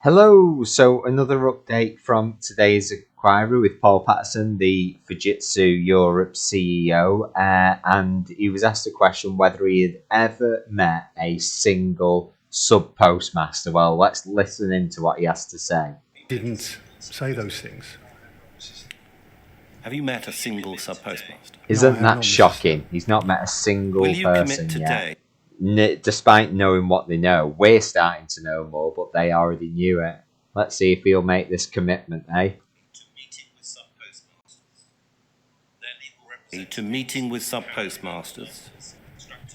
Hello, so another update from today's inquiry with Paul Patterson, the Fujitsu Europe CEO, and he was asked a question whether he had ever met a single sub-postmaster. Well, let's listen into what he has to say. Didn't say those things. Have you met a single subpostmaster? Isn't that shocking? He's not met a single Will you person commit today? Yet. Despite knowing what they know, we're starting to know more, but they already knew it. Let's see if he'll make this commitment, eh? To meeting with subpostmasters,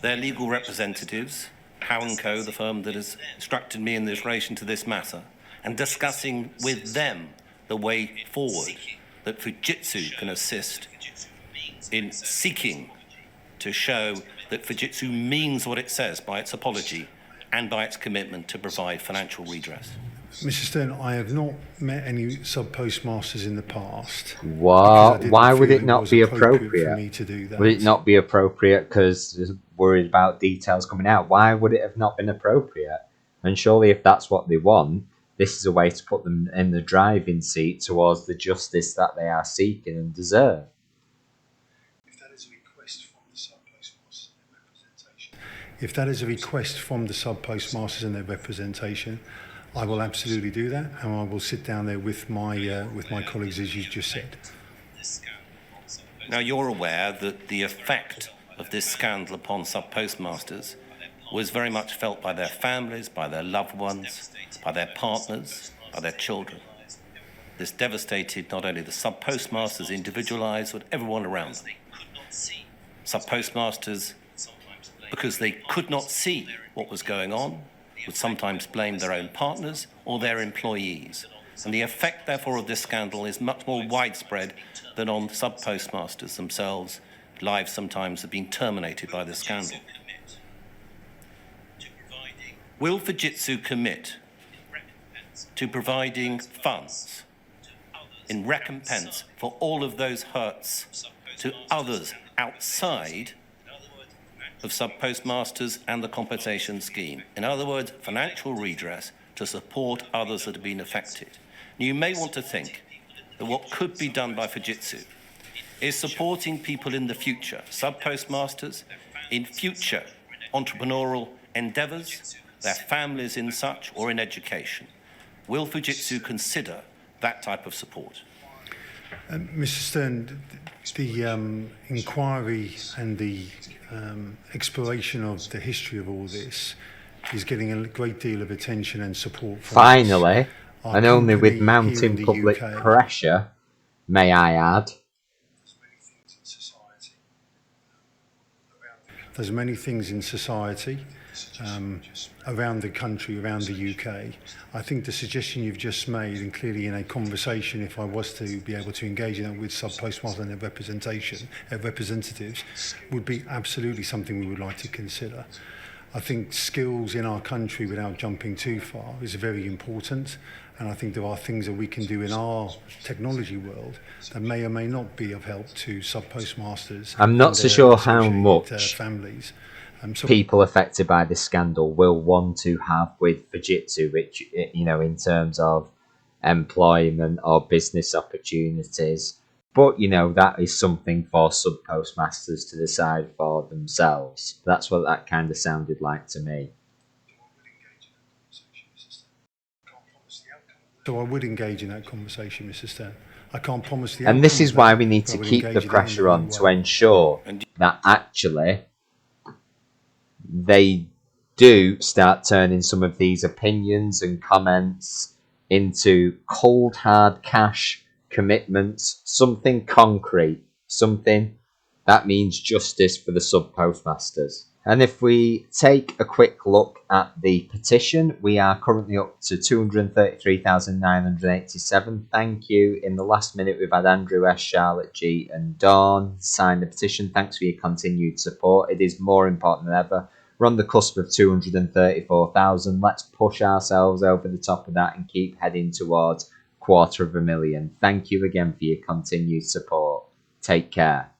their legal representatives, Howe & Co., the firm that has instructed me in relation to this matter, and discussing with them the way forward that Fujitsu can assist in seeking to show that Fujitsu means what it says by its apology and by its commitment to provide financial redress. Mr. Stern, I have not met any sub-postmasters in the past. Why would it not be appropriate for me to do that? Would it not be appropriate because worried about details coming out? Why would it have not been appropriate? And surely if that's what they want, this is a way to put them in the driving seat towards the justice that they are seeking and deserve. If that is a request from the sub-postmasters and their representation, I will absolutely do that, and I will sit down there with my colleagues, as you just said. Now, you're aware that the effect of this scandal upon subpostmasters was very much felt by their families, by their loved ones, by their partners, by their children. This devastated not only the subpostmasters, individual lives, but everyone around them. Subpostmasters, because they could not see what was going on, would sometimes blame their own partners or their employees. And the effect, therefore, of this scandal is much more widespread than on subpostmasters themselves. Lives sometimes have been terminated by this scandal. Will Fujitsu commit to providing funds in recompense for all of those hurts to others outside of subpostmasters and the compensation scheme? In other words, financial redress to support others that have been affected. You may want to think that what could be done by Fujitsu is supporting people in the future, subpostmasters, in future entrepreneurial endeavors, their families in such, or in education. Will Fujitsu consider that type of support? Mr. Stern, the inquiry and the exploration of the history of all this is getting a great deal of attention and support from Finally, and only with mounting public pressure, may I add. There's many things in society around the country, around the UK. I think the suggestion you've just made, and clearly in a conversation, if I was to be able to engage in that with subpostmasters and their representatives, would be absolutely something we would like to consider. I think skills in our country, without jumping too far, is very important. And I think there are things that we can do in our technology world that may or may not be of help to subpostmasters. I'm not so sure how much families. People affected by this scandal will want to have with Fujitsu, which, in terms of employment or business opportunities. But, that is something for subpostmasters to decide for themselves. That's what that kind of sounded like to me. So I would engage in that conversation, Mr. Stern. I can't promise the outcome. And this is why we need to keep the pressure on to ensure that actually they do start turning some of these opinions and comments into cold, hard cash commitments, something concrete, something that means justice for the subpostmasters. And if we take a quick look at the petition, we are currently up to 233,987. Thank you. In the last minute, we've had Andrew S., Charlotte G., and Dawn sign the petition. Thanks for your continued support. It is more important than ever. We're on the cusp of 234,000. Let's push ourselves over the top of that and keep heading towards 250,000. Thank you again for your continued support. Take care.